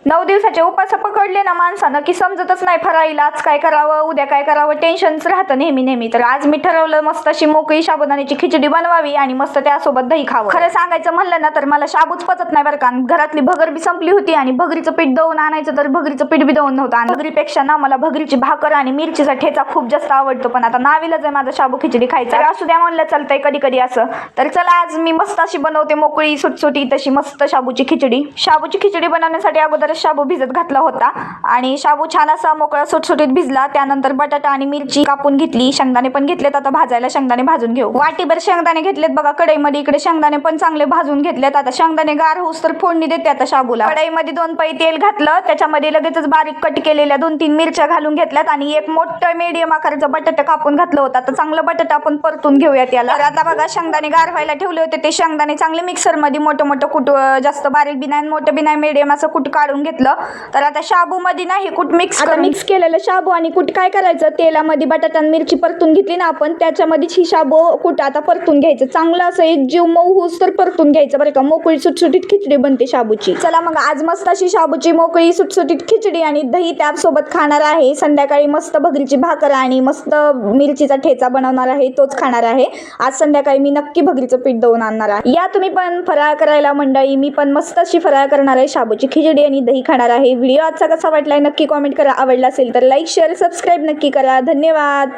9 दिवसाचे उपास पकडले ना माणसानं की समजतच नाही फराळीला आज काय करावं उद्या काय करावं टेन्शनच राहतं नेहमी. तर आज मी ठरवलं मस्त अशी मोकळी साबुदाण्याची खिचडी बनवावी आणि मस्त त्यासोबत दही खावं. खरं सांगायचं म्हणलं ना तर मला शाबूच पचत नाही बरं का. घरातली भगर बी संपली होती आणि भगरीचं पीठ दळून आणायचं तर भगरीचं पीठ बी दळून नव्हतं. आणि भगरीपेक्षा ना मला भगरीची भाकर आणि मिरचीचा ठेचा खूप जास्त आवडतो. पण आता नावीलाज आहे माझं शाबू खिचडी खायचं. असू द्या म्हणलं चालतंय कधी असं. तर चला आज मी मस्त अशी बनवते मोकळी सुटसुटी तशी मस्त शाबूची खिचडी. शाबूची खिचडी बनवण्यासाठी अगोदर शाबू भिजत घातला होता आणि शाबू छान असा मोकळा सुटसुटीत भिजला. त्यानंतर बटाटा आणि मिरची कापून घेतली. शेंगदाणे पण घेतलेत. आता भाजायला शेंगदाणे भाजून घेऊ. वाटीभर शेंगदाणे घेतलेत बघा कढईमध्ये. इकडे शेंगदाणे पण चांगले भाजून घेतलेत. आता शेंगदाणे गार होऊस तर फोडणी देते आता शाबूला. कढईमध्ये 2 पै तेल घातलं. त्याच्यामध्ये लगेचच बारीक कट केलेल्या 2-3 मिरच्या घालून घेतल्यात आणि एक मोठं मीडियम आकाराचं बटाटा कापून घातलं होतं. आता चांगलं बटाटा आपण परतून घेऊयात याला. तर आता बघा शेंगदाणे गार व्हायला ठेवले होते ते शेंगदाणे चांगले मिक्सर मध्ये मोठं कुट, जास्त बारीक बी नाही मोठं बी नाही मीडियम असं कुट काढून घेतलं. तर आता शाबू मध्ये ना हे कूट मिक्स केलेलं शाबू आणि कूट काय करायचं तेलामध्ये बटाटा आणि मिरची परतून घेतली ना आपण त्याच्यामध्येच ही शाबू कूट आता परतून घ्यायचं. चांगलं असं एक जीव मऊ होऊस तर परतून घ्यायचं बरं का. मोकळी सुटसुटीत खिचडी बनते शाबूची. चला मग आज मस्त अशी शाबूची मोकळी सुटसुटीत खिचडी आणि दही त्यासोबत खाणार आहे. संध्याकाळी मस्त भगरीची भाकर आणि मस्त मिरचीचा ठेचा बनवणार आहे तोच खाणार आहे. आज संध्याकाळी मी नक्की भगरीचं पीठ दळून आणणार आहे. या तुम्ही पण फराळ करायला मंडळी. मी पण मस्त अशी फराळ करणार आहे. शाबूची खिचडी आणि दही खाणार आहे. व्हिडिओ आजचा कसा वाटलाय नक्की कॉमेंट करा. आवडला असेल तर लाईक शेअर सबस्क्राईब नक्की करा. धन्यवाद.